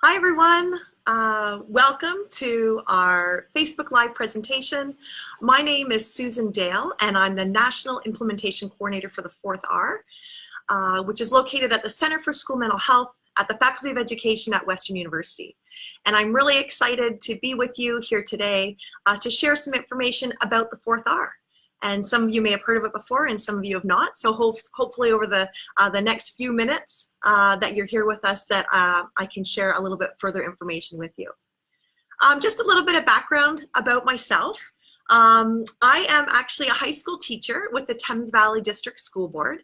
Hi everyone, welcome to our Facebook Live presentation. My name is Susan Dale and I'm the National Implementation Coordinator for the 4th R, which is located at the Center for School Mental Health at the Faculty of Education at Western University. And I'm really excited to be with you here today to share some information about the 4th R. And some of you may have heard of it before and some of you have not. So hopefully over the next few minutes that you're here with us that I can share a little bit further information with you. Just a little bit of background about myself. I am actually a high school teacher with the Thames Valley District School Board.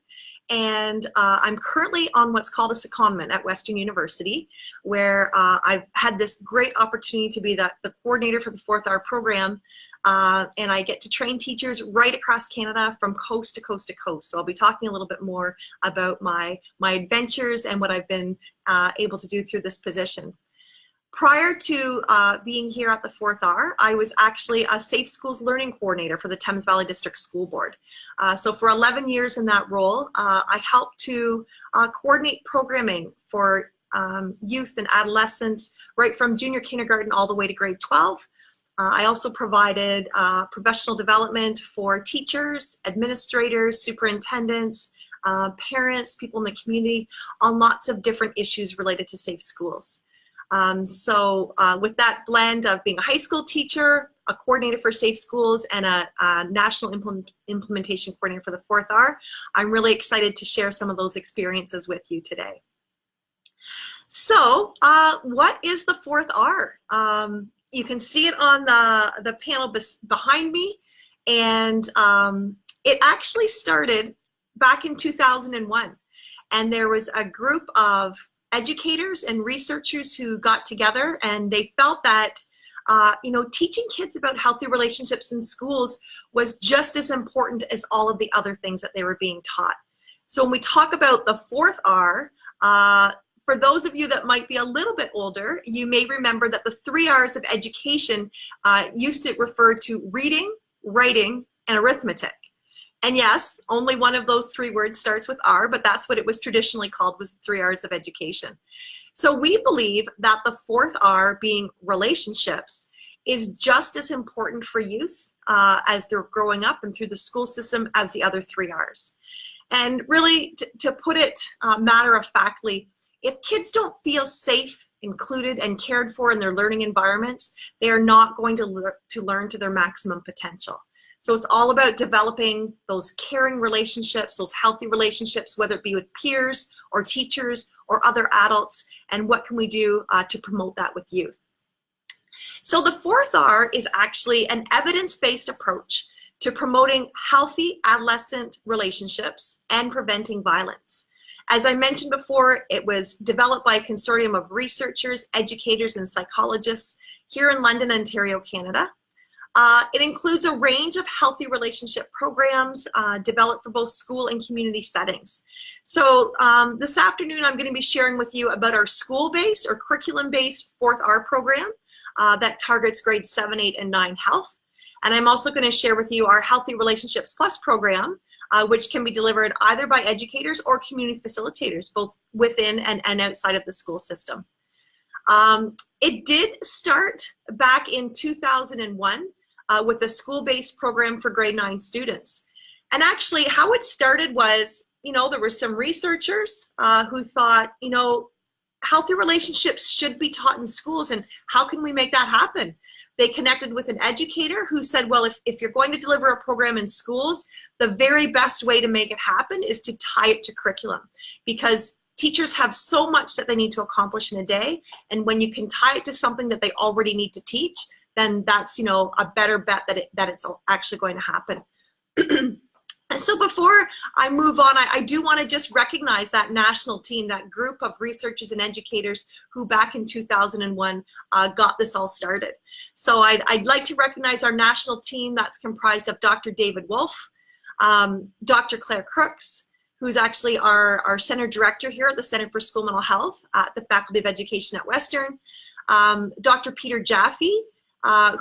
And I'm currently on what's called a secondment at Western University, where I've had this great opportunity to be the coordinator for the 4th R program. And I get to train teachers right across Canada from coast to coast to coast. So I'll be talking a little bit more about my adventures and what I've been able to do through this position. Prior to being here at the 4th R, I was actually a Safe Schools Learning Coordinator for the Thames Valley District School Board. So for 11 years in that role, I helped to coordinate programming for youth and adolescents right from junior kindergarten all the way to grade 12. I also provided professional development for teachers, administrators, superintendents, parents, people in the community on lots of different issues related to safe schools. With that blend of being a high school teacher, a coordinator for safe schools, and a national implementation coordinator for the 4th R, I'm really excited to share some of those experiences with you today. So what is the 4th R? You can see it on the panel behind me, and it actually started back in 2001, and there was a group of educators and researchers who got together, and they felt that teaching kids about healthy relationships in schools was just as important as all of the other things that they were being taught. So when we talk about the 4th R, for those of you that might be a little bit older, you may remember that the 3 R's of education used to refer to reading, writing, and arithmetic. And yes, only one of those 3 words starts with R, but that's what it was traditionally called, was 3 R's of education. So we believe that the 4th R, being relationships, is just as important for youth as they're growing up and through the school system as the other 3 R's. And really, to put it matter-of-factly, if kids don't feel safe, included, and cared for in their learning environments, they are not going to learn to their maximum potential. So it's all about developing those caring relationships, those healthy relationships, whether it be with peers or teachers or other adults, and what can we do to promote that with youth. So the 4th R is actually an evidence-based approach to promoting healthy adolescent relationships and preventing violence. As I mentioned before, it was developed by a consortium of researchers, educators, and psychologists here in London, Ontario, Canada. It includes a range of healthy relationship programs developed for both school and community settings. So this afternoon, I'm going to be sharing with you about our school-based or curriculum-based 4th R program that targets grades 7, 8, and 9 health. And I'm also going to share with you our Healthy Relationships Plus program, which can be delivered either by educators or community facilitators, both within and outside of the school system. It did start back in 2001 with a school-based program for grade 9 students. And actually how it started was, there were some researchers who thought, healthy relationships should be taught in schools, and how can we make that happen? They connected with an educator who said, well, if you're going to deliver a program in schools, the very best way to make it happen is to tie it to curriculum, because teachers have so much that they need to accomplish in a day, and when you can tie it to something that they already need to teach, then that's a better bet that it's actually going to happen. So before I move on, I do want to just recognize that national team, that group of researchers and educators who back in 2001 got this all started. So I'd like to recognize our national team that's comprised of Dr. David Wolf, Dr. Claire Crooks, who's actually our center director here at the Center for School Mental Health at the Faculty of Education at Western, Dr. Peter Jaffe,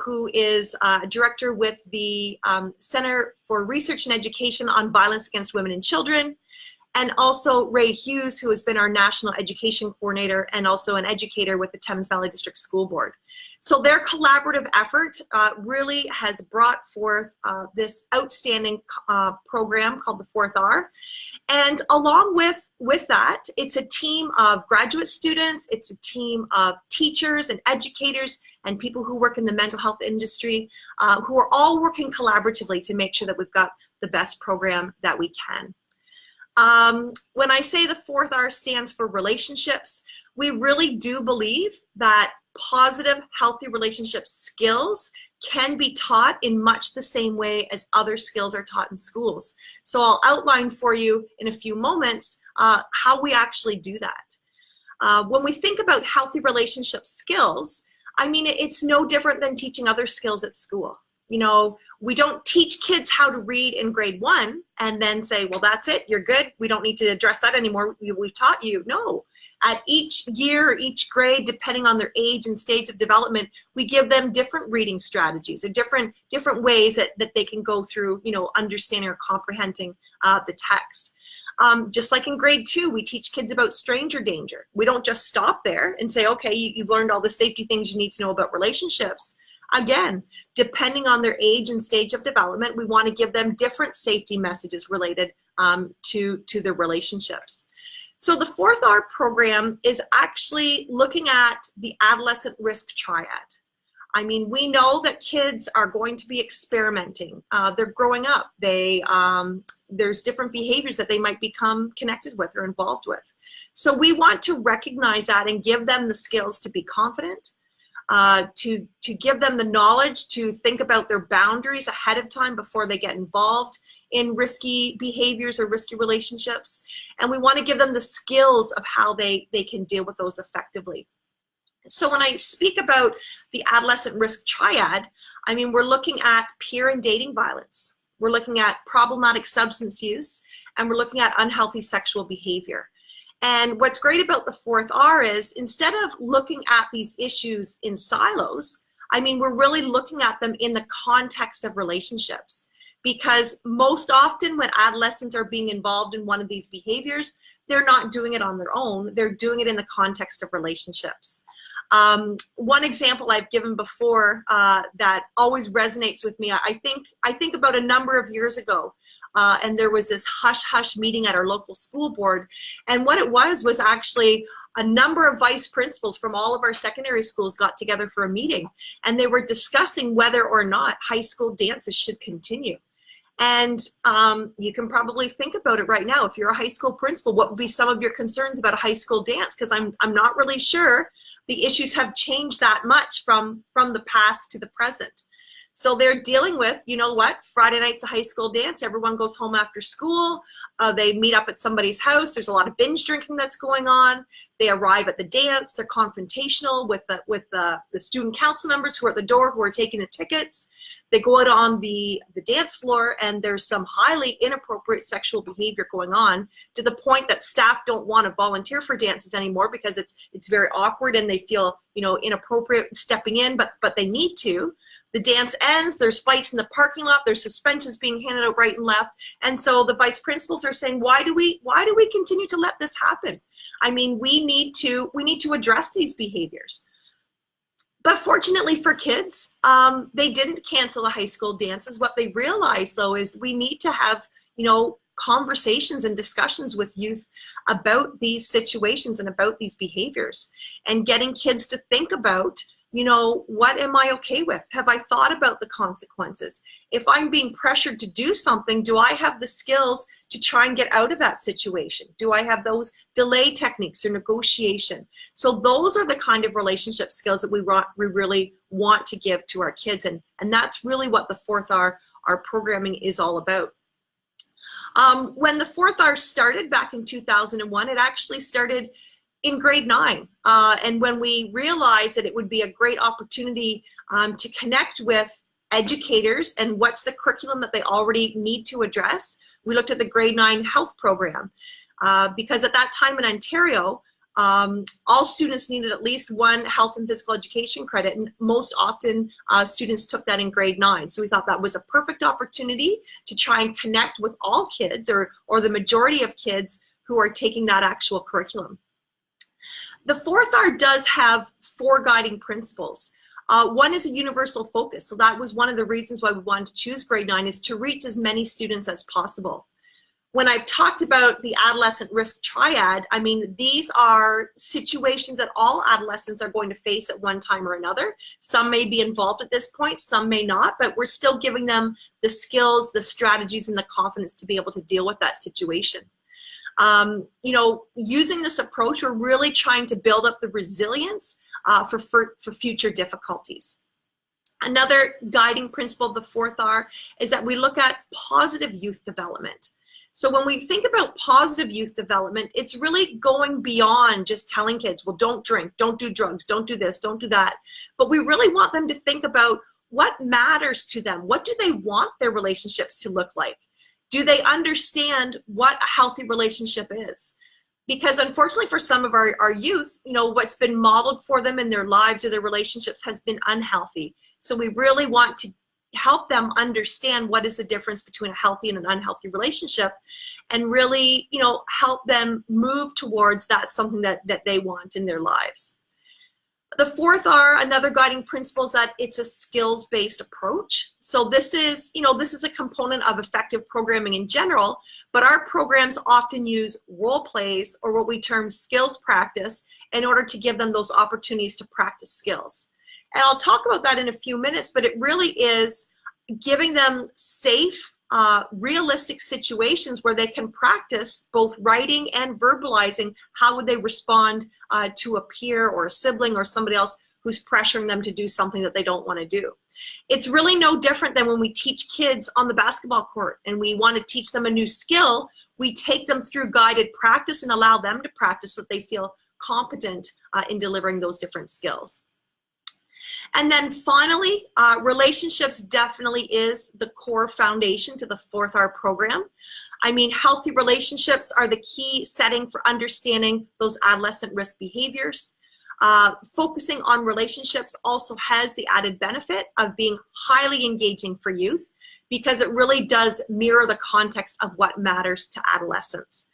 who is director with the Center for Research and Education on Violence Against Women and Children, and also Ray Hughes, who has been our National Education Coordinator and also an educator with the Thames Valley District School Board. So their collaborative effort really has brought forth this outstanding program called the Fourth R. And along with that, it's a team of graduate students, it's a team of teachers and educators and people who work in the mental health industry who are all working collaboratively to make sure that we've got the best program that we can. When I say the Fourth R stands for relationships, we really do believe that positive, healthy relationship skills can be taught in much the same way as other skills are taught in schools. So I'll outline for you in a few moments how we actually do that. When we think about healthy relationship skills, I mean, it's no different than teaching other skills at school. You know, we don't teach kids how to read in grade 1 and then say, well, that's it, you're good, we don't need to address that anymore, we've taught you. No. At each year or each grade, depending on their age and stage of development, we give them different reading strategies or different ways that they can go through, you know, understanding or comprehending the text. Just like in grade 2, we teach kids about stranger danger. We don't just stop there and say, okay, you've learned all the safety things you need to know about relationships. Again, depending on their age and stage of development, we want to give them different safety messages related to their relationships. So the Fourth R program is actually looking at the adolescent risk triad. I mean, we know that kids are going to be experimenting. They're growing up. There's different behaviors that they might become connected with or involved with. So we want to recognize that and give them the skills to be confident, to give them the knowledge to think about their boundaries ahead of time before they get involved in risky behaviors or risky relationships. And we want to give them the skills of how they can deal with those effectively. So when I speak about the adolescent risk triad, I mean, we're looking at peer and dating violence. We're looking at problematic substance use, and we're looking at unhealthy sexual behavior. And what's great about the Fourth R is instead of looking at these issues in silos, I mean, we're really looking at them in the context of relationships. Because most often when adolescents are being involved in one of these behaviors, they're not doing it on their own, they're doing it in the context of relationships. One example I've given before that always resonates with me, I think about a number of years ago, and there was this hush-hush meeting at our local school board, and what it was actually a number of vice principals from all of our secondary schools got together for a meeting, and they were discussing whether or not high school dances should continue. And you can probably think about it right now. If you're a high school principal, what would be some of your concerns about a high school dance? Because I'm not really sure the issues have changed that much from the past to the present. So they're dealing with, you know what, Friday night's a high school dance, everyone goes home after school, they meet up at somebody's house, there's a lot of binge drinking that's going on, they arrive at the dance, they're confrontational with the student council members who are at the door who are taking the tickets, they go out on the dance floor and there's some highly inappropriate sexual behavior going on to the point that staff don't want to volunteer for dances anymore because it's very awkward and they feel, you know, inappropriate stepping in, but they need to. The dance ends, there's fights in the parking lot, there's suspensions being handed out right and left. And so the vice principals are saying, why do we continue to let this happen? I mean, we need to address these behaviors. But fortunately for kids, they didn't cancel the high school dances. What they realized though is we need to have, you know, conversations and discussions with youth about these situations and about these behaviors and getting kids to think about, you know, what am I okay with? Have I thought about the consequences? If I'm being pressured to do something, do I have the skills to try and get out of that situation? Do I have those delay techniques or negotiation? So those are the kind of relationship skills that we really want to give to our kids. And that's really what the Fourth R, our programming is all about. When the Fourth R started back in 2001, it actually started in grade 9. And when we realized that it would be a great opportunity to connect with educators and what's the curriculum that they already need to address, we looked at the grade 9 health program. Because at that time in Ontario, All students needed at least one health and physical education credit, and most often students took that in grade 9. So we thought that was a perfect opportunity to try and connect with all kids, or the majority of kids who are taking that actual curriculum. The fourth R does have 4 guiding principles. One is a universal focus. So that was one of the reasons why we wanted to choose grade 9, is to reach as many students as possible. When I've talked about the adolescent risk triad, I mean, these are situations that all adolescents are going to face at one time or another. Some may be involved at this point, some may not, but we're still giving them the skills, the strategies, and the confidence to be able to deal with that situation. You know, using this approach, we're really trying to build up the resilience for future difficulties. Another guiding principle of the fourth R is that we look at positive youth development. So when we think about positive youth development, it's really going beyond just telling kids, well, don't drink, don't do drugs, don't do this, don't do that. But we really want them to think about what matters to them. What do they want their relationships to look like? Do they understand what a healthy relationship is? Because unfortunately for some of our youth, you know, what's been modeled for them in their lives or their relationships has been unhealthy. So we really want to help them understand what is the difference between a healthy and an unhealthy relationship, and really, you know, help them move towards that, something that they want in their lives. The fourth R, another guiding principle, is that it's a skills-based approach. So this is, you know, this is a component of effective programming in general, but our programs often use role plays, or what we term skills practice, in order to give them those opportunities to practice skills. And I'll talk about that in a few minutes, but it really is giving them safe, realistic situations where they can practice both writing and verbalizing how would they respond to a peer or a sibling or somebody else who's pressuring them to do something that they don't want to do. It's really no different than when we teach kids on the basketball court and we want to teach them a new skill. We take them through guided practice and allow them to practice so that they feel competent in delivering those different skills. And then finally, relationships definitely is the core foundation to the fourth R program. I mean, healthy relationships are the key setting for understanding those adolescent risk behaviors. Focusing on relationships also has the added benefit of being highly engaging for youth, because it really does mirror the context of what matters to adolescents.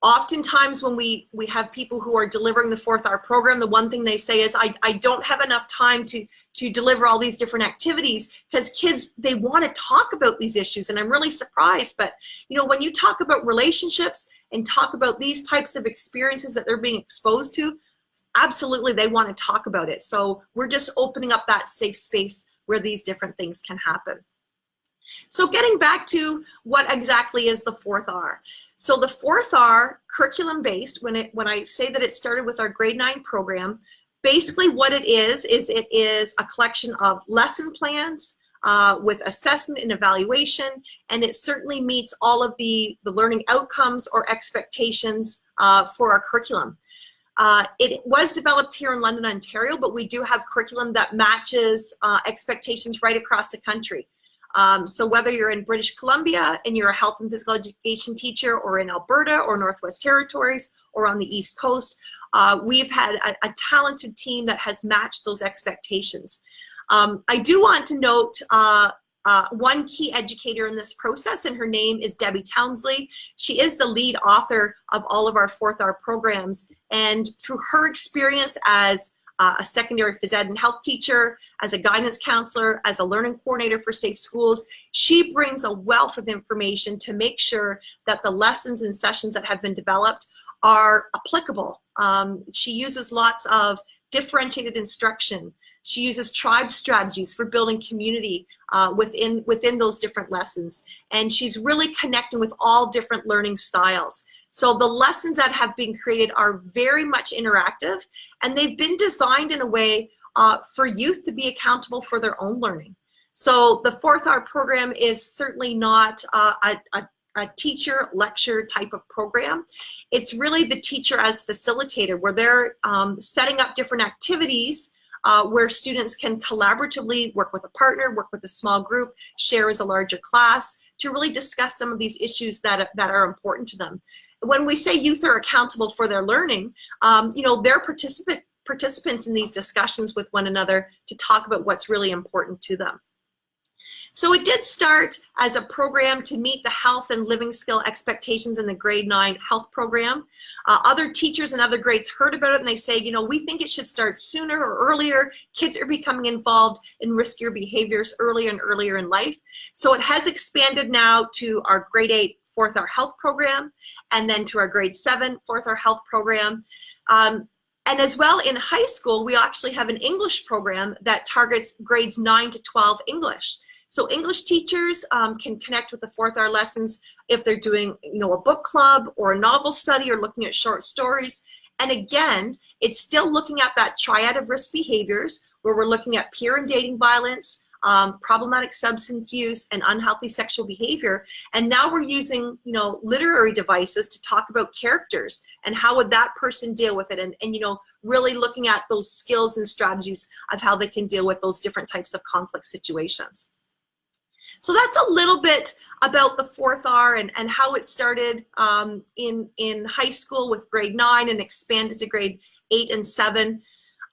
Oftentimes when we have people who are delivering the fourth R program, the one thing they say is, I don't have enough time to deliver all these different activities, because kids, they want to talk about these issues. And I'm really surprised, but you know, when you talk about relationships and talk about these types of experiences that they're being exposed to, absolutely they want to talk about it. So we're just opening up that safe space where these different things can happen. So getting back to what exactly is the fourth R. So the fourth R, curriculum-based, when I say that it started with our grade 9 program, basically what it is a collection of lesson plans with assessment and evaluation, and it certainly meets all of the learning outcomes or expectations for our curriculum. It was developed here in London, Ontario, but we do have curriculum that matches expectations right across the country. So whether you're in British Columbia and you're a health and physical education teacher, or in Alberta or Northwest Territories or on the East Coast, we've had a talented team that has matched those expectations. I do want to note one key educator in this process, and her name is Debbie Townsley. She is the lead author of all of our fourth R programs, and through her experience as a secondary phys ed and health teacher, as a guidance counselor, as a learning coordinator for Safe Schools, she brings a wealth of information to make sure that the lessons and sessions that have been developed are applicable. She uses lots of differentiated instruction. She uses tribe strategies for building community within those different lessons. And she's really connecting with all different learning styles. So the lessons that have been created are very much interactive, and they've been designed in a way for youth to be accountable for their own learning. So the fourth R program is certainly not a teacher lecture type of program. It's really the teacher as facilitator, where they're setting up different activities where students can collaboratively work with a partner, work with a small group, share as a larger class, to really discuss some of these issues that are important to them. when we say youth are accountable for their learning, you know, they're participants in these discussions with one another to talk about what's really important to them. So it did start as a program to meet the health and living skill expectations in the grade 9 health program. Other teachers in other grades heard about it and they say, you know, we think it should start sooner or earlier. Kids are becoming involved in riskier behaviors earlier and earlier in life. So it has expanded now to our grade 8 4th hour health program, and then to our grade 7 4th hour health program. And as well in high school, we actually have an English program that targets grades 9 to 12 English. So English teachers can connect with the 4th hour lessons if they're doing, you know, a book club or a novel study or looking at short stories. And again, it's still looking at that triad of risk behaviors where we're looking at peer and dating violence, problematic substance use, and unhealthy sexual behavior. And now we're using, you know, literary devices to talk about characters and how would that person deal with it, and you know, really looking at those skills and strategies of how they can deal with those different types of conflict situations. So that's a little bit about the 4th hour and how it started in high school with grade 9 and expanded to grade 8 and 7.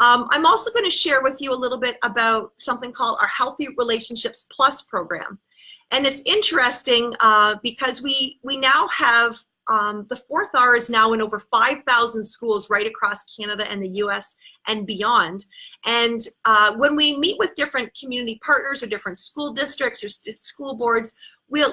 I'm also going to share with you a little bit about something called our Healthy Relationships Plus program. And it's interesting because we now have the 4th hour is now in over 5,000 schools right across Canada and the US and beyond. And when we meet with different community partners or different school districts or school boards, we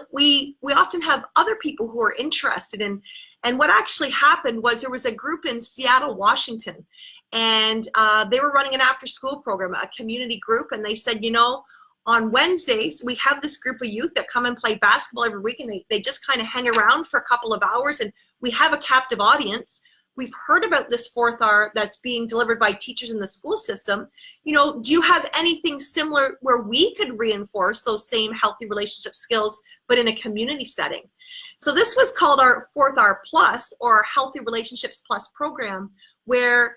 often have other people who are interested in. And what actually happened was there was a group in Seattle, Washington, and they were running an after-school program, a community group, and they said, you know, on Wednesdays, we have this group of youth that come and play basketball every week, and they just kind of hang around for a couple of hours, and we have a captive audience. We've heard about this 4th hour that's being delivered by teachers in the school system. You know, do you have anything similar where we could reinforce those same healthy relationship skills, but in a community setting? So this was called our 4th hour plus, or our Healthy Relationships Plus program, where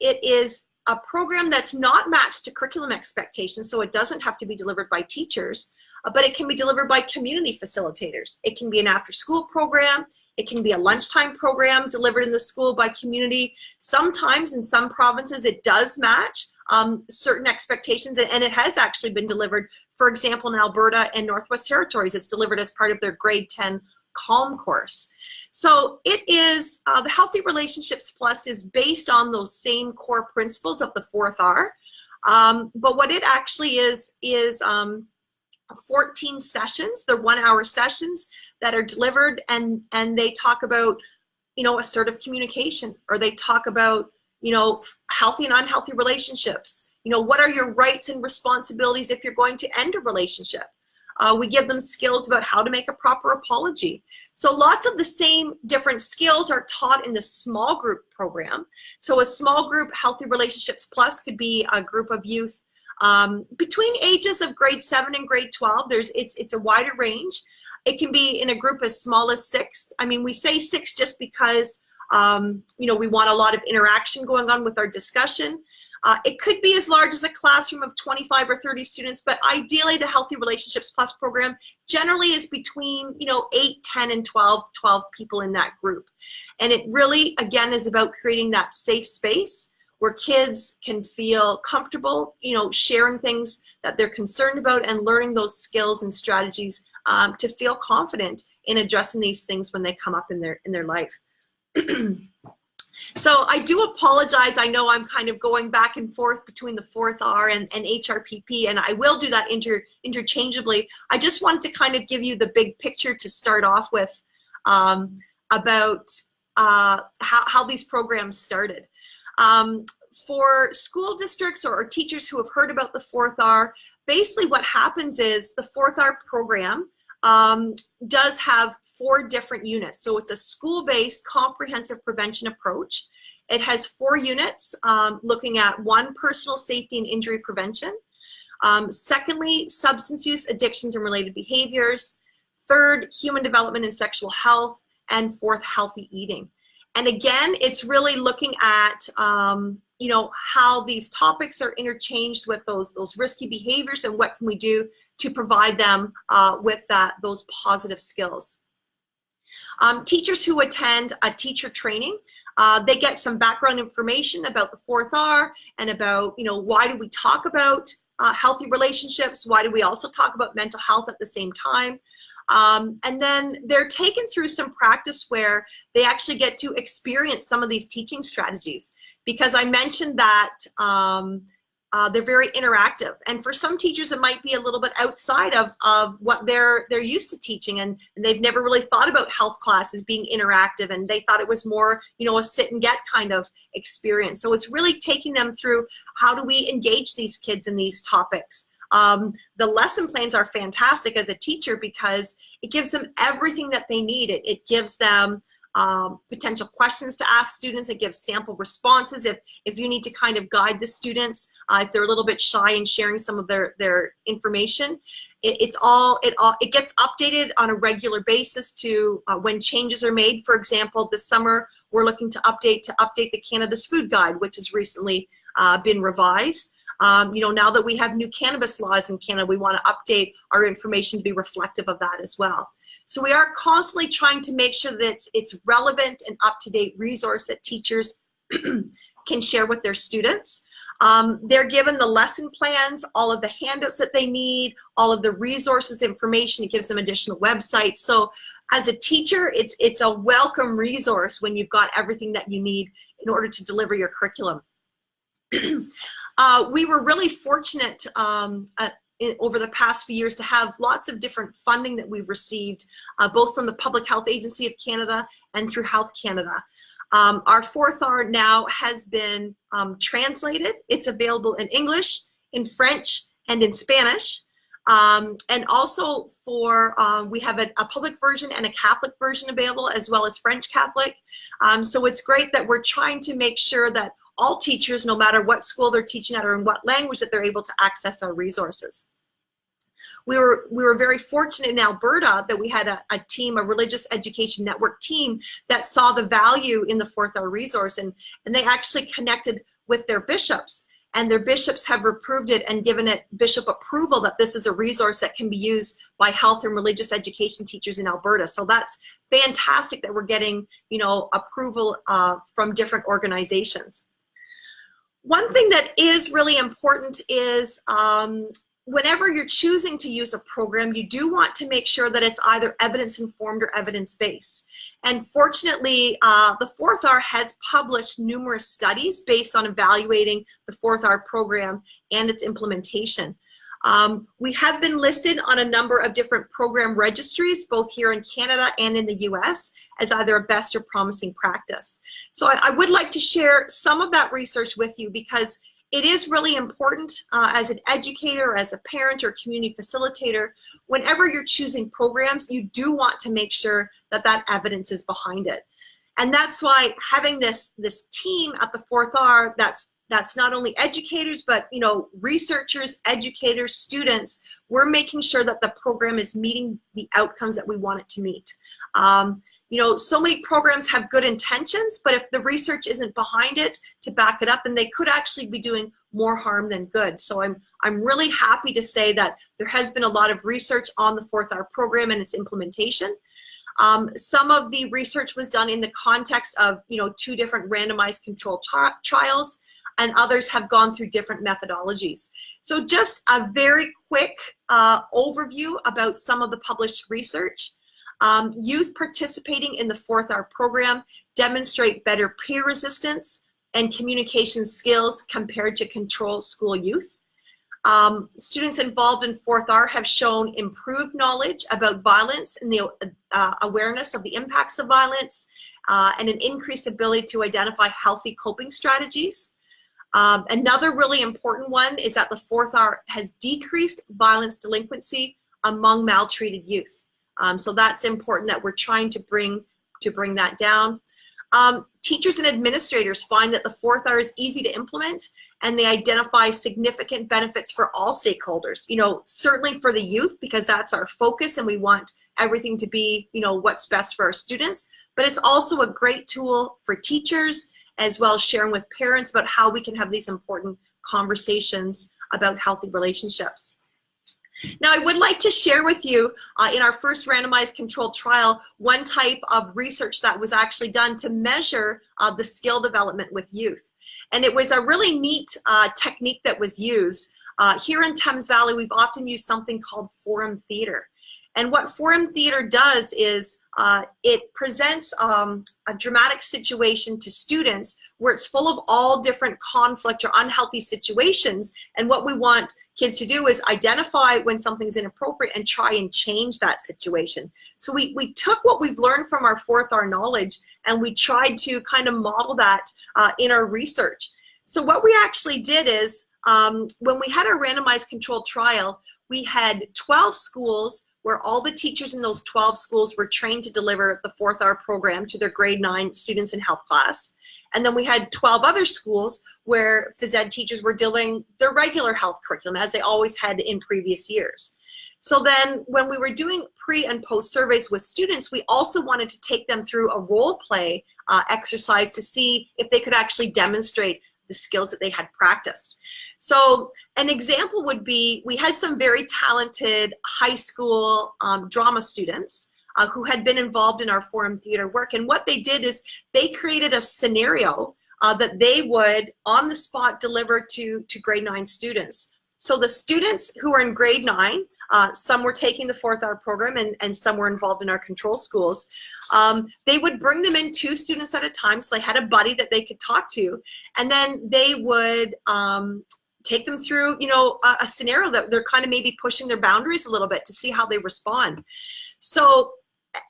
it is a program that's not matched to curriculum expectations, so it doesn't have to be delivered by teachers, but it can be delivered by community facilitators. It can be an after-school program. It can be a lunchtime program delivered in the school by community. Sometimes in some provinces it does match certain expectations, and it has actually been delivered. For example, in Alberta and Northwest Territories, it's delivered as part of their grade 10 CALM course. So it is, the Healthy Relationships Plus is based on those same core principles of the 4th hour. But what it actually is 14 sessions. They're 1-hour sessions that are delivered, and they talk about, you know, assertive communication, or they talk about, you know, healthy and unhealthy relationships. You know, what are your rights and responsibilities if you're going to end a relationship? We give them skills about how to make a proper apology. So lots of the same different skills are taught in the small group program. So a small group Healthy Relationships Plus could be a group of youth between ages of grade 7 and grade 12. It's a wider range. It can be in a group as small as 6. I mean, we say 6 just because you know, we want a lot of interaction going on with our discussion. It could be as large as a classroom of 25 or 30 students, but ideally the Healthy Relationships Plus program generally is between, you know, 8, 10, and 12 people in that group. And it really, again, is about creating that safe space where kids can feel comfortable, you know, sharing things that they're concerned about and learning those skills and strategies to feel confident in addressing these things when they come up in their life. So I do apologize. I know I'm kind of going back and forth between the 4th hour and HRPP, and I will do that interchangeably. I just wanted to kind of give you the big picture to start off with about how these programs started. For school districts or teachers who have heard about the 4th hour, basically what happens is the 4th hour program does have 4 different units. So it's a school-based comprehensive prevention approach. It has 4 units looking at 1, personal safety and injury prevention. Secondly, substance use, addictions, and related behaviors. 3rd, human development and sexual health. And 4th, healthy eating. And again, it's really looking at you know, how these topics are interchanged with those risky behaviors, and what can we do to provide them with those positive skills. Teachers who attend a teacher training, they get some background information about the fourth R and about, why do we talk about healthy relationships? Why do we also talk about mental health at the same time? And then they're taken through some practice where they actually get to experience some of these teaching strategies, because I mentioned that they're very interactive, and for some teachers it might be a little bit outside of what they're used to teaching, and they've never really thought about health classes being interactive, and they thought it was more a sit and get kind of experience. So it's really taking them through, how do we engage these kids in these topics. The lesson plans are fantastic as a teacher because it gives them everything that they need. It gives them potential questions to ask students. It gives sample responses if you need to kind of guide the students if they're a little bit shy in sharing some of their information. It gets updated on a regular basis to when changes are made. For example, this summer we're looking to update the Canada's Food Guide, which has recently been revised. Now that we have new cannabis laws in Canada, we want to update our information to be reflective of that as well. So we are constantly trying to make sure that it's relevant and up-to-date resource that teachers can share with their students. They're given the lesson plans, all of the handouts that they need, all of the resources, information. It gives them additional websites. So as a teacher, it's a welcome resource when you've got everything that you need in order to deliver your curriculum. We were really fortunate over the past few years to have lots of different funding that we've received, both from the Public Health Agency of Canada and through Health Canada. Our fourth R now has been translated. It's available in English, in French, and in Spanish. And also we have a public version and a Catholic version available, as well as French Catholic. So it's great that we're trying to make sure that all teachers, no matter what school they're teaching at or in what language, that they're able to access our resources. We were very fortunate in Alberta that we had a team, a religious education network team, that saw the value in the fourth R resource, and they actually connected with their bishops, and their bishops have approved it and given it bishop approval that this is a resource that can be used by health and religious education teachers in Alberta. So that's fantastic that we're getting approval from different organizations. One thing that is really important is whenever you're choosing to use a program, you do want to make sure that it's either evidence-informed or evidence-based. And fortunately, the fourth R has published numerous studies based on evaluating the fourth R program and its implementation. We have been listed on a number of different program registries, both here in Canada and in the US, as either a best or promising practice. So I would like to share some of that research with you, because it is really important as an educator, as a parent or community facilitator, whenever you're choosing programs, you do want to make sure that that evidence is behind it. And that's why having this team at the fourth R, that's not only educators, but researchers, educators, students, we're making sure that the program is meeting the outcomes that we want it to meet. So many programs have good intentions, but if the research isn't behind it to back it up, then they could actually be doing more harm than good. So I'm really happy to say that there has been a lot of research on the fourth R program and its implementation. Some of the research was done in the context of 2 different randomized controlled trials, and others have gone through different methodologies. So just a very quick overview about some of the published research. Youth participating in the fourth R program demonstrate better peer resistance and communication skills compared to control school youth. Students involved in fourth R have shown improved knowledge about violence and the awareness of the impacts of violence, and an increased ability to identify healthy coping strategies. Another really important one is that the fourth R has decreased violence delinquency among maltreated youth. So that's important that we're trying to bring that down. Teachers and administrators find that the fourth R is easy to implement, and they identify significant benefits for all stakeholders. Certainly for the youth, because that's our focus and we want everything to be, what's best for our students, but it's also a great tool for teachers, as well as sharing with parents about how we can have these important conversations about healthy relationships. Now, I would like to share with you in our first randomized controlled trial, one type of research that was actually done to measure the skill development with youth. And it was a really neat technique that was used. Here in Thames Valley, we've often used something called forum theater. And what forum theater does is it presents a dramatic situation to students where it's full of all different conflict or unhealthy situations. And what we want kids to do is identify when something's inappropriate and try and change that situation. So we took what we've learned from our 4th R knowledge and we tried to kind of model that in our research. So what we actually did is when we had our randomized controlled trial, we had 12 schools where all the teachers in those 12 schools were trained to deliver the 4th R program to their grade 9 students in health class. And then we had 12 other schools where phys ed teachers were doing their regular health curriculum as they always had in previous years. So then when we were doing pre and post surveys with students, we also wanted to take them through a role play exercise to see if they could actually demonstrate the skills that they had practiced. So an example would be, we had some very talented high school drama students who had been involved in our forum theater work. And what they did is they created a scenario that they would on the spot deliver to grade 9 students. So the students who are in grade 9, some were taking the 4th R program and some were involved in our control schools. They would bring them in 2 students at a time, so they had a buddy that they could talk to, and then they would take them through, you know, a scenario that they're kind of maybe pushing their boundaries a little bit to see how they respond. So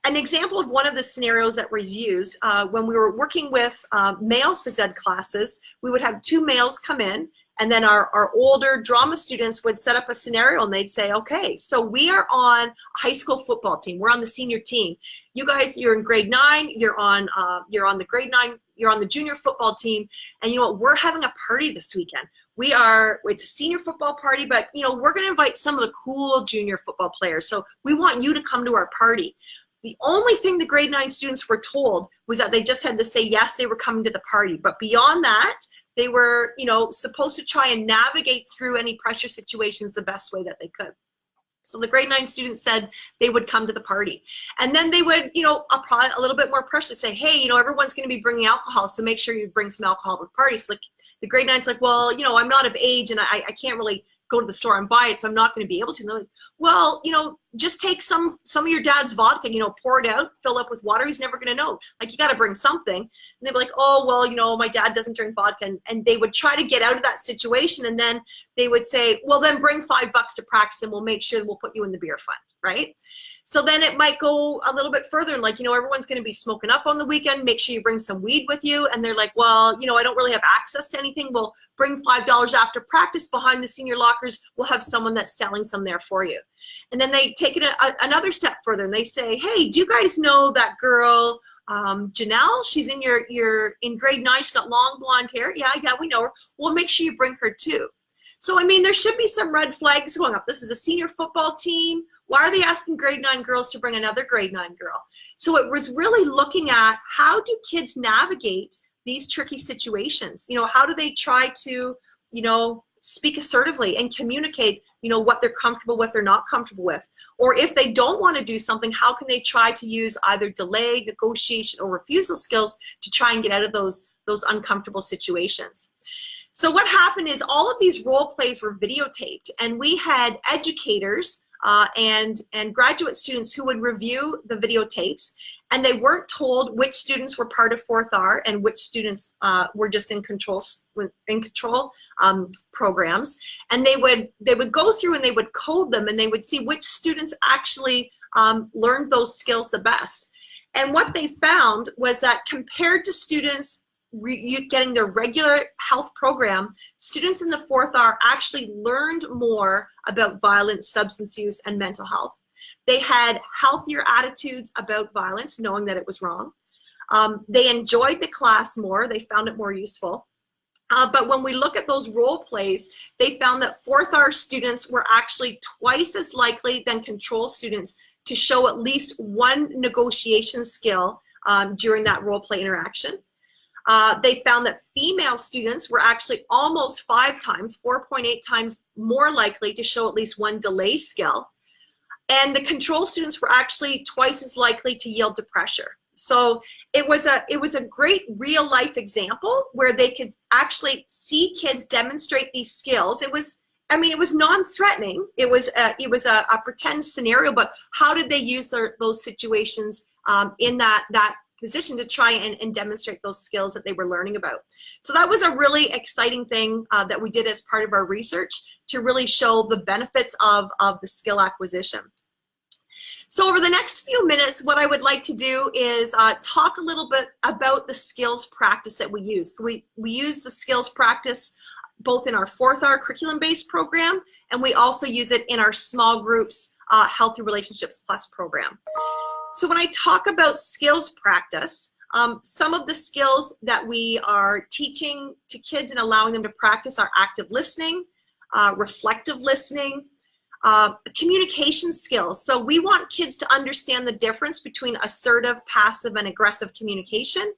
an example of one of the scenarios that was used when we were working with male phys ed classes, we would have 2 males come in, and then our older drama students would set up a scenario and they'd say, okay, so we are on a high school football team. We're on the senior team. You guys, you're in grade 9, you're on the grade 9, you're on the junior football team, and you know what, we're having a party this weekend. It's a senior football party, but you know, we're gonna invite some of the cool junior football players. So we want you to come to our party. The only thing the grade 9 students were told was that they just had to say yes, they were coming to the party. But beyond that, they were, you know, supposed to try and navigate through any pressure situations the best way that they could. So the grade 9 students said they would come to the party. And then they would, you know, apply a little bit more pressure to say, hey, you know, everyone's going to be bringing alcohol, so make sure you bring some alcohol to the party. So like the grade 9's like, well, you know, I'm not of age and I can't really go to the store and buy it, so I'm not going to be able to. And they're like, well, you know, just take some of your dad's vodka, you know, pour it out, fill up with water. He's never going to know. Like, you got to bring something. And they'd be like, oh, well, you know, my dad doesn't drink vodka. And they would try to get out of that situation. And then they would say, well, then bring $5 to practice and we'll make sure we'll put you in the beer fund, right? So then it might go a little bit further and like, you know, everyone's going to be smoking up on the weekend. Make sure you bring some weed with you. And they're like, well, you know, I don't really have access to anything. We'll bring $5 after practice behind the senior lockers. We'll have someone that's selling some there for you. And then they take it another step further and they say, hey, do you guys know that girl, Janelle? She's in grade 9. She's got long blonde hair. Yeah, we know her. Well, make sure you bring her too. So, I mean, there should be some red flags going up. This is a senior football team. Why are they asking grade 9 girls to bring another grade 9 girl? So it was really looking at how do kids navigate these tricky situations? You know, how do they try to, you know, speak assertively and communicate, you know, what they're comfortable with or not comfortable with? Or if they don't want to do something, how can they try to use either delay, negotiation, or refusal skills to try and get out of those uncomfortable situations? So what happened is all of these role plays were videotaped, and we had educators and graduate students who would review the videotapes, and they weren't told which students were part of 4th R and which students were just in control programs. And they would go through and they would code them, and they would see which students actually learned those skills the best. And what they found was that compared to students getting their regular health program, students in the 4th R actually learned more about violence, substance use, and mental health. They had healthier attitudes about violence, knowing that it was wrong. They enjoyed the class more. They found it more useful. But when we look at those role plays, they found that 4th R students were actually twice as likely than control students to show at least one negotiation skill during that role play interaction. They found that female students were actually almost 5 times, 4.8 times more likely to show at least one delay skill. And the control students were actually twice as likely to yield to pressure. So it was a great real life example where they could actually see kids demonstrate these skills. It was non-threatening. It was a pretend scenario, but how did they use those situations in that position to try and demonstrate those skills that they were learning about? So that was a really exciting thing that we did as part of our research to really show the benefits of the skill acquisition. So over the next few minutes, what I would like to do is talk a little bit about the skills practice that we use. We use the skills practice both in our 4th R curriculum-based program, and we also use it in our small groups Healthy Relationships Plus program. So when I talk about skills practice, some of the skills that we are teaching to kids and allowing them to practice are active listening, reflective listening, communication skills. So we want kids to understand the difference between assertive, passive, and aggressive communication.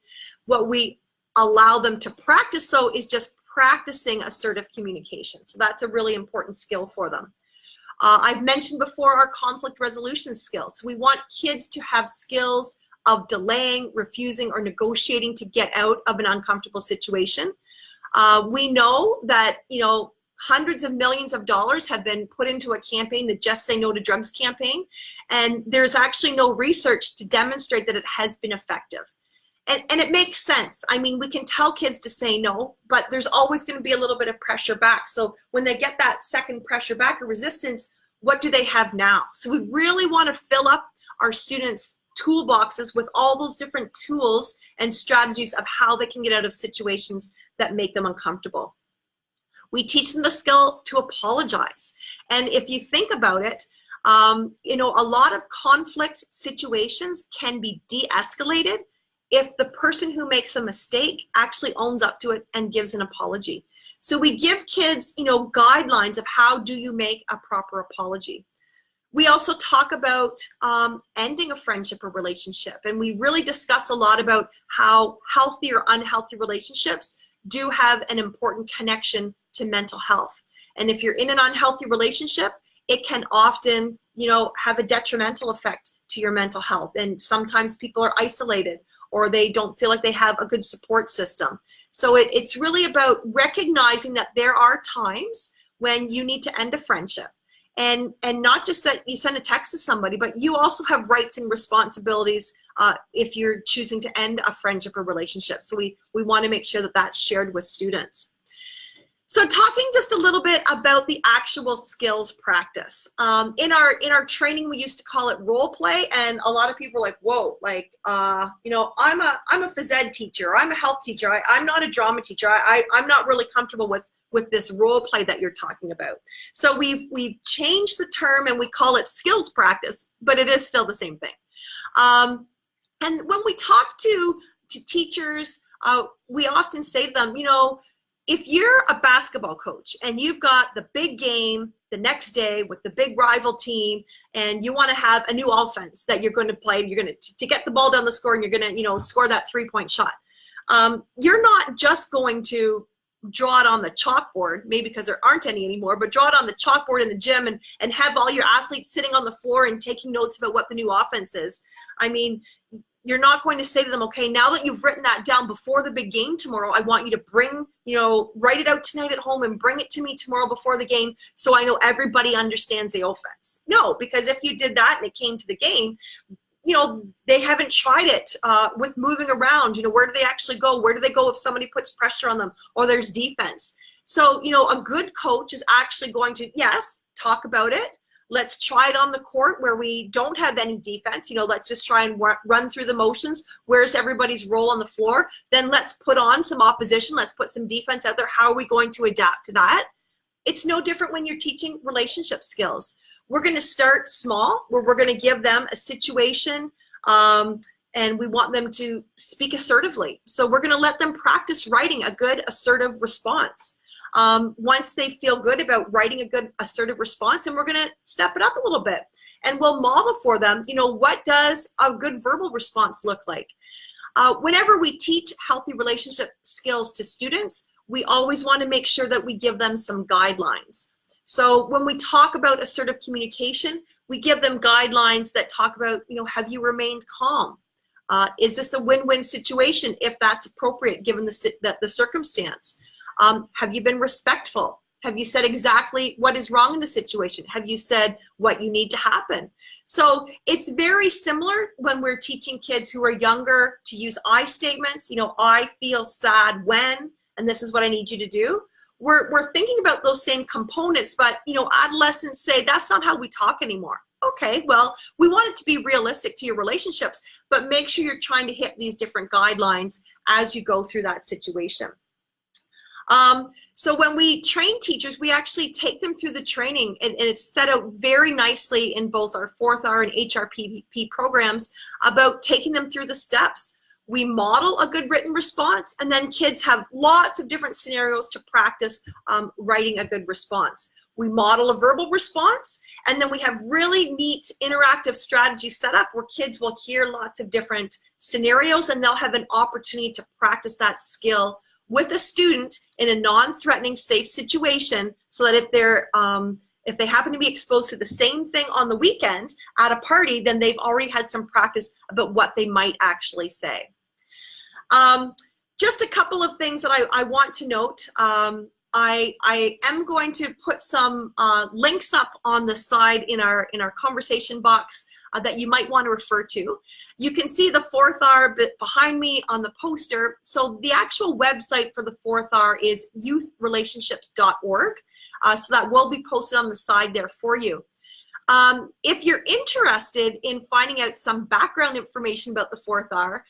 What we allow them to practice so is just practicing assertive communication. So that's a really important skill for them. I've mentioned before our conflict resolution skills. So we want kids to have skills of delaying, refusing, or negotiating to get out of an uncomfortable situation. We know that, hundreds of millions of dollars have been put into a campaign, the Just Say No to Drugs campaign, and there's actually no research to demonstrate that it has been effective. And it makes sense. I mean, we can tell kids to say no, but there's always going to be a little bit of pressure back. So when they get that second pressure back or resistance, what do they have now? So we really want to fill up our students' toolboxes with all those different tools and strategies of how they can get out of situations that make them uncomfortable. We teach them the skill to apologize. And if you think about it, a lot of conflict situations can be de-escalated if the person who makes a mistake actually owns up to it and gives an apology. So we give kids, guidelines of how do you make a proper apology. We also talk about ending a friendship or relationship, and we really discuss a lot about how healthy or unhealthy relationships do have an important connection to mental health. And if you're in an unhealthy relationship, it can often, have a detrimental effect to your mental health. And sometimes people are isolated or they don't feel like they have a good support system. So it's really about recognizing that there are times when you need to end a friendship. And not just that you send a text to somebody, but you also have rights and responsibilities if you're choosing to end a friendship or relationship. So we want to make sure that that's shared with students. So talking just a little bit about the actual skills practice. In our training, we used to call it role play, and a lot of people are like, whoa, I'm a phys ed teacher, or I'm a health teacher, I'm not a drama teacher, I'm not really comfortable with this role play that you're talking about. So we've changed the term and we call it skills practice, but it is still the same thing. And when we talk to teachers, we often say to them, if you're a basketball coach and you've got the big game the next day with the big rival team, and you want to have a new offense that you're going to play, you're going to get the ball down the score, and you're going to score that 3-point shot. You're not just going to draw it on the chalkboard, maybe because there aren't any anymore, but draw it on the chalkboard in the gym and have all your athletes sitting on the floor and taking notes about what the new offense is. I mean, you're not going to say to them, okay, now that you've written that down before the big game tomorrow, I want you to write it out tonight at home and bring it to me tomorrow before the game so I know everybody understands the offense. No, because if you did that and it came to the game, they haven't tried it with moving around. Where do they actually go? Where do they go if somebody puts pressure on them or there's defense? So, a good coach is actually going to, yes, talk about it. Let's try it on the court where we don't have any defense. Let's just try and run through the motions. Where's everybody's role on the floor? Then let's put on some opposition. Let's put some defense out there. How are we going to adapt to that? It's no different when you're teaching relationship skills. We're going to start small, where we're going to give them a situation, and we want them to speak assertively. So we're going to let them practice writing a good assertive response. Once they feel good about writing a good assertive response, then we're going to step it up a little bit, and we'll model for them, what does a good verbal response look like? Whenever we teach healthy relationship skills to students, we always want to make sure that we give them some guidelines. So when we talk about assertive communication, we give them guidelines that talk about, have you remained calm? Is this a win-win situation if that's appropriate given the circumstance? Have you been respectful? Have you said exactly what is wrong in the situation? Have you said what you need to happen? So it's very similar when we're teaching kids who are younger to use I statements. I feel sad when, and this is what I need you to do. We're thinking about those same components, but adolescents say that's not how we talk anymore. Okay, well, we want it to be realistic to your relationships, but make sure you're trying to hit these different guidelines as you go through that situation. So when we train teachers, we actually take them through the training, and it's set out very nicely in both our 4th R and HRPP programs about taking them through the steps. We model a good written response, and then kids have lots of different scenarios to practice writing a good response. We model a verbal response, and then we have really neat interactive strategies set up where kids will hear lots of different scenarios, and they'll have an opportunity to practice that skill with a student in a non-threatening, safe situation, so that if they happen to be exposed to the same thing on the weekend at a party, then they've already had some practice about what they might actually say. Just a couple of things that I want to note. I am going to put some links up on the side in our conversation box that you might want to refer to. You can see the 4th R bit behind me on the poster. So the actual website for the 4th R is youthrelationships.org. So that will be posted on the side there for you. If you're interested in finding out some background information about the 4th R,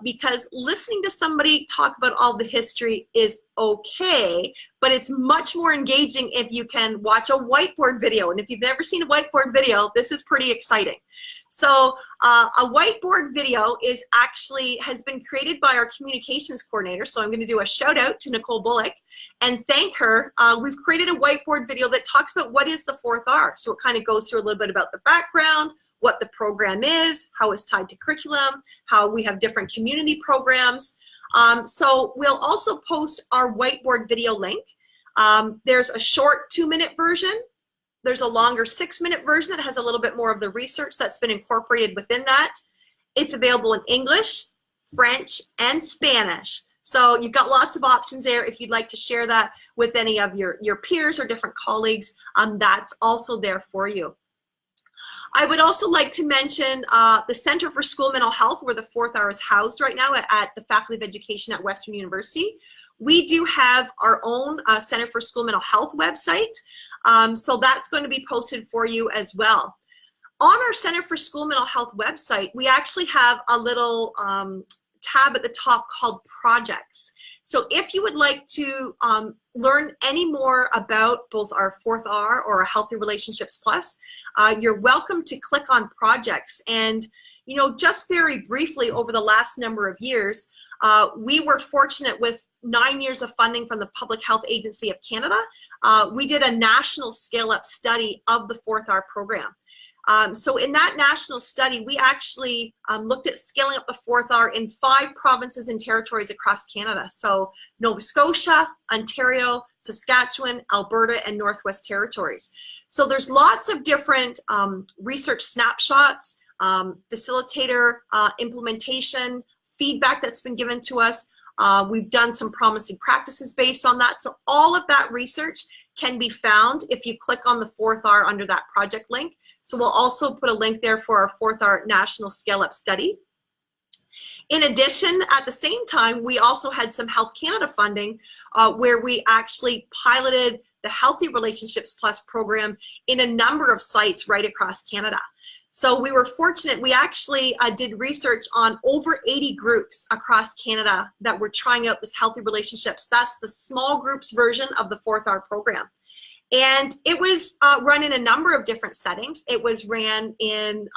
because listening to somebody talk about all the history is okay, but it's much more engaging if you can watch a whiteboard video. And if you've never seen a whiteboard video, this is pretty exciting. So a whiteboard video has been created by our communications coordinator. So I'm going to do a shout out to Nicole Bullock and thank her. We've created a whiteboard video that talks about what is the 4th R. So it kind of goes through a little bit about the background, what the program is, how it's tied to curriculum, how we have different community programs. So we'll also post our whiteboard video link. There's a short 2-minute version. There's a longer 6-minute version that has a little bit more of the research that's been incorporated within that. It's available in English, French, and Spanish. So you've got lots of options there. If you'd like to share that with any of your peers or different colleagues, that's also there for you. I would also like to mention the Center for School Mental Health, where the 4th R is housed right now at the Faculty of Education at Western University. We do have our own Center for School Mental Health website, so that's going to be posted for you as well. On our Center for School Mental Health website, we actually have a little tab at the top called Projects. So if you would like to learn any more about both our 4th R or our Healthy Relationships Plus, you're welcome to click on Projects. And just very briefly, over the last number of years, we were fortunate with 9 years of funding from the Public Health Agency of Canada. We did a national scale-up study of the 4th R program. So in that national study, we actually looked at scaling up the 4th R in 5 provinces and territories across Canada. So Nova Scotia, Ontario, Saskatchewan, Alberta, and Northwest Territories. So there's lots of different research snapshots, facilitator implementation, feedback that's been given to us. We've done some promising practices based on that. So all of that research can be found if you click on the 4th R under that project link. So we'll also put a link there for our 4th R National Scale-Up Study. In addition, at the same time, we also had some Health Canada funding where we actually piloted the Healthy Relationships Plus program in a number of sites right across Canada. So we were fortunate, we actually did research on over 80 groups across Canada that were trying out this Healthy Relationships. That's the small groups version of the 4th R program. And it was run in a number of different settings. It was ran in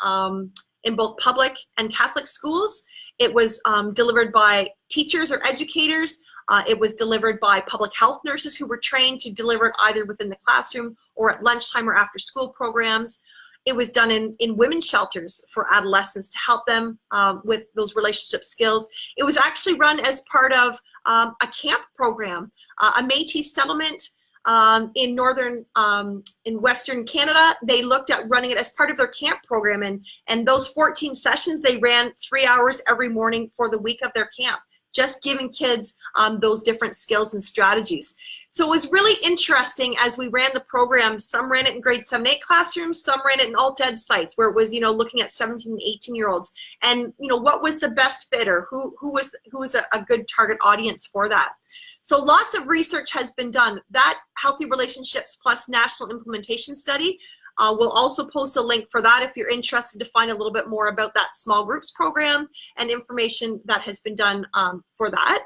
both public and Catholic schools. It was delivered by teachers or educators. It was delivered by public health nurses who were trained to deliver it either within the classroom or at lunchtime or after school programs. It was done in women's shelters for adolescents to help them with those relationship skills. It was actually run as part of a camp program, a Métis settlement in Western Canada. They looked at running it as part of their camp program, and those 14 sessions, they ran 3 hours every morning for the week of their camp, just giving kids those different skills and strategies. So it was really interesting as we ran the program. Some ran it in grade 7-8 classrooms, some ran it in alt-ed sites where it was, looking at 17 and 18-year-olds, and what was the best fit, or who was a good target audience for that. So lots of research has been done. That Healthy Relationships Plus National Implementation Study, we'll also post a link for that if you're interested to find a little bit more about that small groups program and information that has been done for that.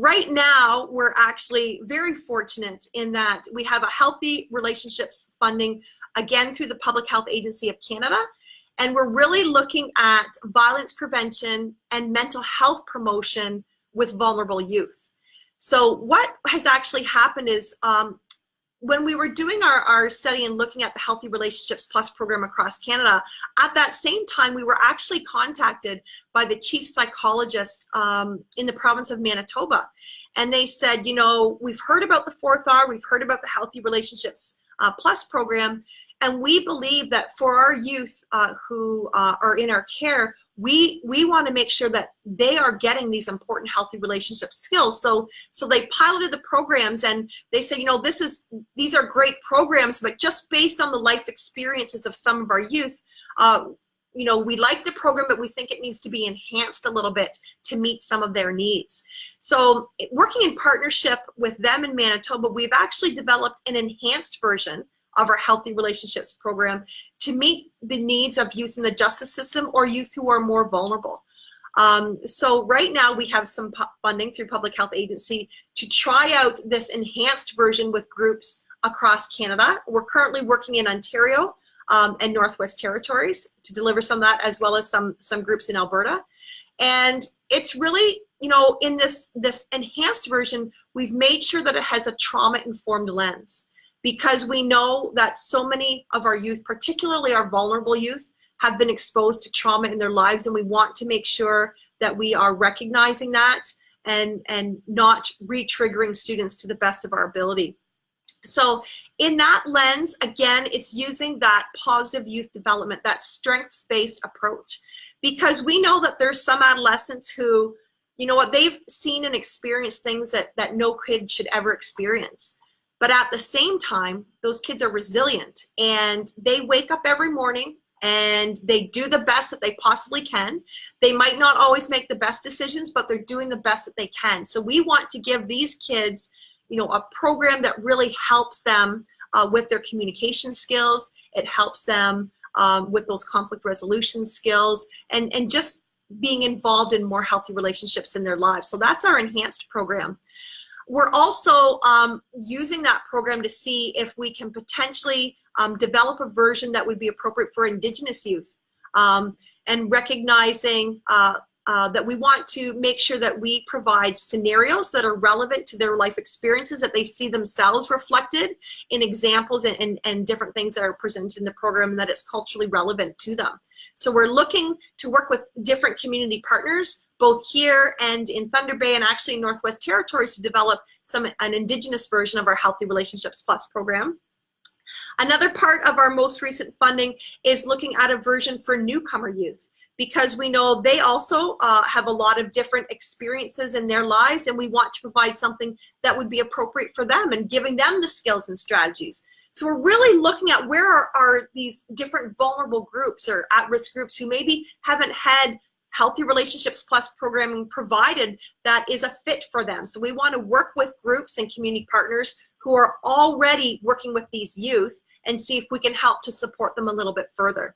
Right now, we're actually very fortunate in that we have a Healthy Relationships funding, again, through the Public Health Agency of Canada, and we're really looking at violence prevention and mental health promotion with vulnerable youth. So what has actually happened is when we were doing our study and looking at the Healthy Relationships Plus program across Canada, at that same time, we were actually contacted by the chief psychologist in the province of Manitoba. And they said, we've heard about the 4th R, we've heard about the Healthy Relationships Plus program, and we believe that for our youth who are in our care, we want to make sure that they are getting these important healthy relationship skills. So they piloted the programs, and they said, these are great programs, but just based on the life experiences of some of our youth, we like the program, but we think it needs to be enhanced a little bit to meet some of their needs. So working in partnership with them in Manitoba, we've actually developed an enhanced version of our Healthy Relationships program to meet the needs of youth in the justice system or youth who are more vulnerable. So right now we have some funding through Public Health Agency to try out this enhanced version with groups across Canada. We're currently working in Ontario and Northwest Territories to deliver some of that, as well as some groups in Alberta. And it's really, in this enhanced version, we've made sure that it has a trauma-informed lens, because we know that so many of our youth, particularly our vulnerable youth, have been exposed to trauma in their lives, and we want to make sure that we are recognizing that and not re-triggering students to the best of our ability. So in that lens, again, it's using that positive youth development, that strengths-based approach, because we know that there's some adolescents who, they've seen and experienced things that no kid should ever experience. But at the same time, those kids are resilient, and they wake up every morning and they do the best that they possibly can. They might not always make the best decisions, but they're doing the best that they can. So we want to give these kids, a program that really helps them with their communication skills. It helps them with those conflict resolution skills and just being involved in more healthy relationships in their lives. So that's our enhanced program. We're also using that program to see if we can potentially develop a version that would be appropriate for Indigenous youth, and recognizing that we want to make sure that we provide scenarios that are relevant to their life experiences, that they see themselves reflected in examples and different things that are presented in the program, and that it's culturally relevant to them. So we're looking to work with different community partners, both here and in Thunder Bay and actually in Northwest Territories, to develop an Indigenous version of our Healthy Relationships Plus program. Another part of our most recent funding is looking at a version for newcomer youth, because we know they also have a lot of different experiences in their lives, and we want to provide something that would be appropriate for them and giving them the skills and strategies. So we're really looking at where are these different vulnerable groups or at-risk groups who maybe haven't had Healthy Relationships Plus programming provided that is a fit for them. So we want to work with groups and community partners who are already working with these youth and see if we can help to support them a little bit further.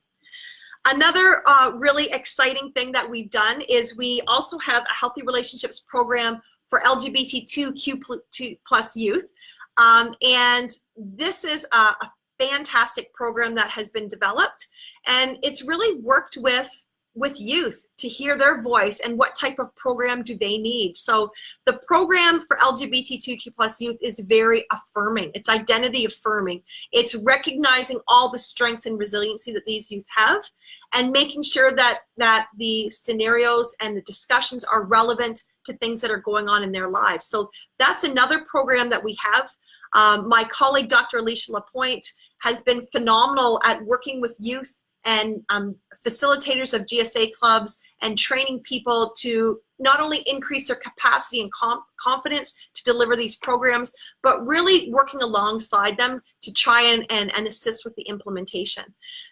Another really exciting thing that we've done is we also have a Healthy Relationships program for LGBTQ+ youth. And this is a fantastic program that has been developed, and it's really worked with with youth to hear their voice and what type of program do they need. So the program for LGBTQ plus youth is very affirming. It's identity affirming. It's recognizing all the strengths and resiliency that these youth have and making sure that the scenarios and the discussions are relevant to things that are going on in their lives. So that's another program that we have. My colleague, Dr. Alicia Lapointe, has been phenomenal at working with youth and facilitators of GSA clubs and training people to not only increase their capacity and confidence to deliver these programs, but really working alongside them to try and assist with the implementation.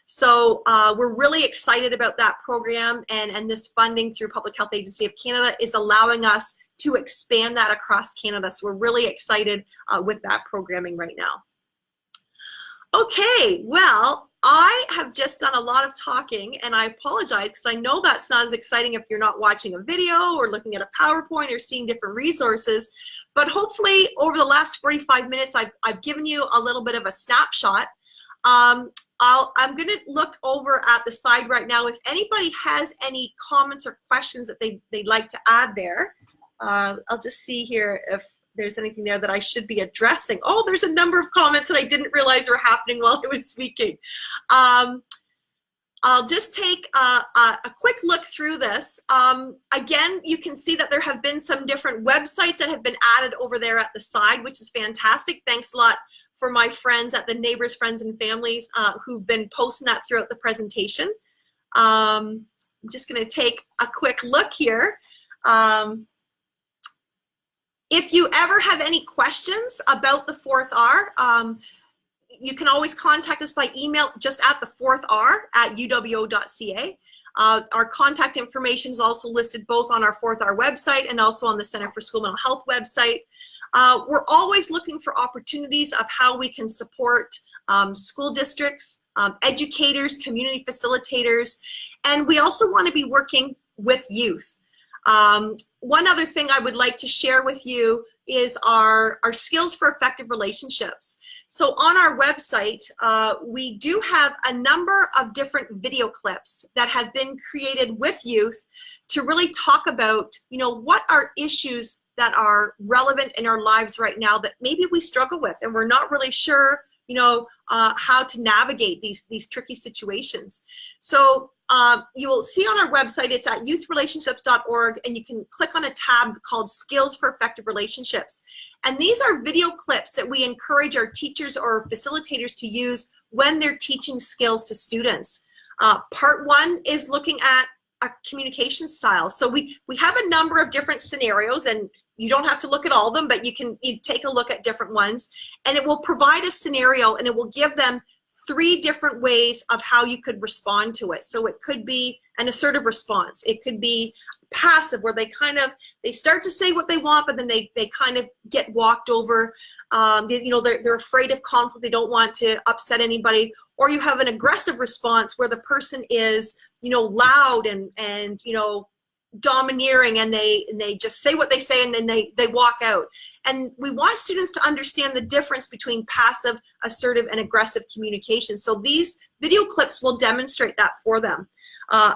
So we're really excited about that program, and this funding through Public Health Agency of Canada is allowing us to expand that across Canada. So we're really excited with that programming right now. Okay, well, I have just done a lot of talking, and I apologize because I know that's not as exciting if you're not watching a video or looking at a PowerPoint or seeing different resources. But hopefully over the last 45 minutes, I've given you a little bit of a snapshot. I'm going to look over at the side right now. If anybody has any comments or questions that they'd like to add there, I'll just see here if there's anything there that I should be addressing. Oh, there's a number of comments that I didn't realize were happening while I was speaking. I'll just take a quick look through this. Again, you can see that there have been some different websites that have been added over there at the side, which is fantastic. Thanks a lot for my friends at the Neighbors, Friends, and Families who've been posting that throughout the presentation. I'm just going to take a quick look here. If you ever have any questions about the 4th R, you can always contact us by email just at the 4th R@uwo.ca. Our contact information is also listed both on our 4th R website and also on the Center for School Mental Health website. We're always looking for opportunities of how we can support school districts, educators, community facilitators, and we also want to be working with youth. One other thing I would like to share with you is our skills for effective relationships. So on our website, we do have a number of different video clips that have been created with youth to really talk about, what are issues that are relevant in our lives right now that maybe we struggle with and we're not really sure, how to navigate these tricky situations. So you will see on our website, it's at youthrelationships.org, and you can click on a tab called Skills for Effective Relationships. And these are video clips that we encourage our teachers or facilitators to use when they're teaching skills to students. Part 1 is looking at a communication style. So we have a number of different scenarios, and you don't have to look at all of them, but you take a look at different ones, and it will provide a scenario, and it will give them 3 different ways of how you could respond to it. So it could be an assertive response. It could be passive, where they start to say what they want, but then they kind of get walked over. They're afraid of conflict. They don't want to upset anybody. Or you have an aggressive response where the person is, loud and domineering, and they just say what they say, and then they walk out. And we want students to understand the difference between passive, assertive, and aggressive communication. So these video clips will demonstrate that for them.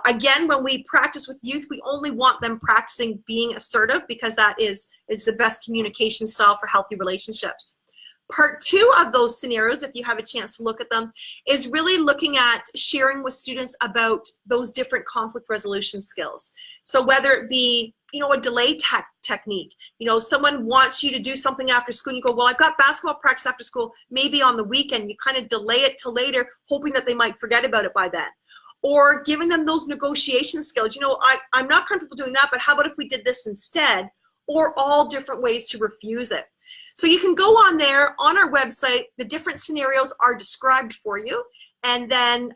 Again, when we practice with youth, we only want them practicing being assertive, because that is the best communication style for healthy relationships. Part 2 of those scenarios, if you have a chance to look at them, is really looking at sharing with students about those different conflict resolution skills. So whether it be, a delay technique, someone wants you to do something after school, and you go, well, I've got basketball practice after school, maybe on the weekend. You kind of delay it till later, hoping that they might forget about it by then. Or giving them those negotiation skills. I'm not comfortable doing that, but how about if we did this instead? Or all different ways to refuse it. So you can go on there on our website. The different scenarios are described for you, and then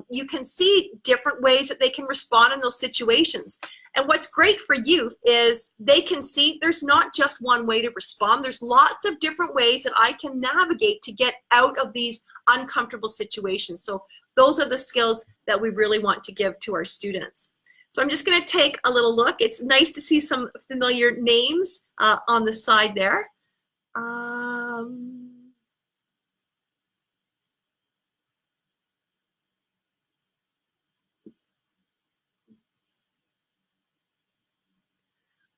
you can see different ways that they can respond in those situations. And what's great for youth is they can see there's not just one way to respond. There's lots of different ways that I can navigate to get out of these uncomfortable situations. So those are the skills that we really want to give to our students. So I'm just going to take a little look. It's nice to see some familiar names on the side there. I'm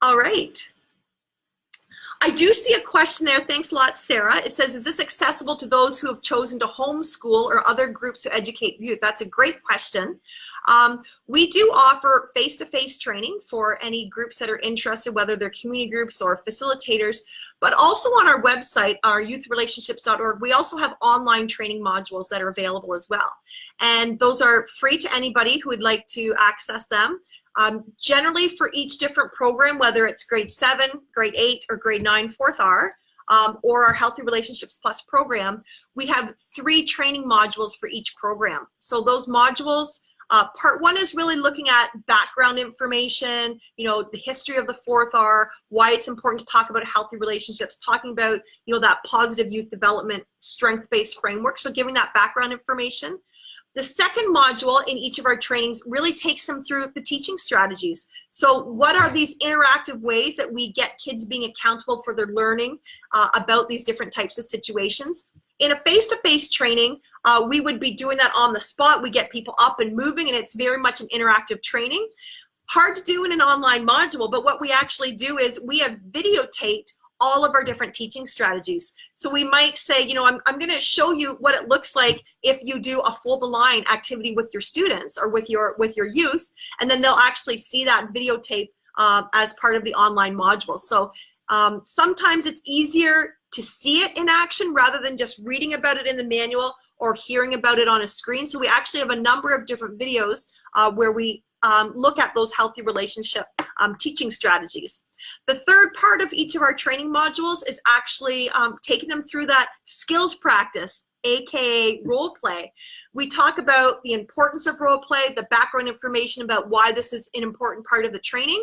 All right. I do see a question there. Thanks a lot, Sarah. It says, is this accessible to those who have chosen to homeschool or other groups to educate youth? That's a great question. We do offer face-to-face training for any groups that are interested, whether they're community groups or facilitators, but also on our website, our youthrelationships.org, we also have online training modules that are available as well. And those are free to anybody who would like to access them. Generally for each different program, whether it's grade 7, grade 8, or grade 9, 4th R, or our Healthy Relationships Plus program, we have 3 training modules for each program. So those modules, part 1 is really looking at background information, you know, the history of the 4th R, why it's important to talk about healthy relationships, talking about, you know, that positive youth development, strength-based framework, so giving that background information. The second module in each of our trainings really takes them through the teaching strategies. So what are these interactive ways that we get kids being accountable for their learning about these different types of situations? In a face-to-face training, we would be doing that on the spot. We get people up and moving, and it's very much an interactive training. Hard to do in an online module, but what we actually do is we have videotaped all of our different teaching strategies. So we might say, you know, I'm going to show you what it looks like if you do a fold the line activity with your students or with your youth, and then they'll actually see that videotape as part of the online module. So sometimes it's easier to see it in action rather than just reading about it in the manual or hearing about it on a screen. So we actually have a number of different videos where we look at those healthy relationship teaching strategies. The third part of each of our training modules is actually taking them through that skills practice, aka role play. We talk about the importance of role play, the background information about why this is an important part of the training,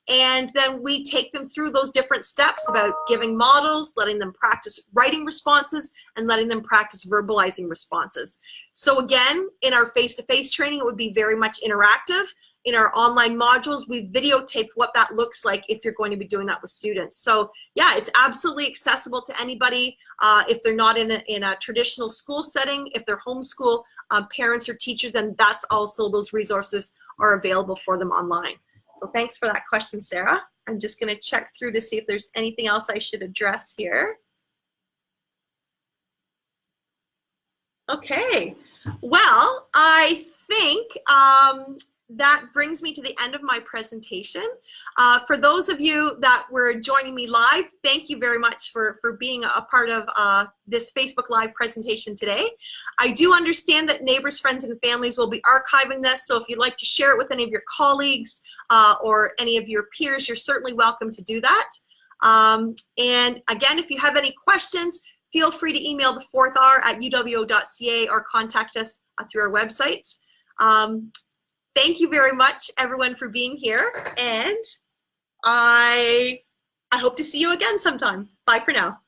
and then we take them through those different steps about giving models, letting them practice writing responses, and letting them practice verbalizing responses. So again, in our face-to-face training, it would be very much interactive. In our online modules, we videotape what that looks like if you're going to be doing that with students. So yeah, it's absolutely accessible to anybody if they're not in a traditional school setting. If they're homeschool parents or teachers, then that's also, those resources are available for them online. So thanks for that question, Sarah. I'm just going to check through to see if there's anything else I should address here. Okay, well, I think that brings me to the end of my presentation. For those of you that were joining me live, thank you very much for being a part of this Facebook Live presentation today. I do understand that neighbors, friends, and families will be archiving this, so if you'd like to share it with any of your colleagues or any of your peers, you're certainly welcome to do that. And again, if you have any questions, feel free to email the 4th R at uwo.ca or contact us through our websites. Thank you very much, everyone, for being here, and I hope to see you again sometime. Bye for now.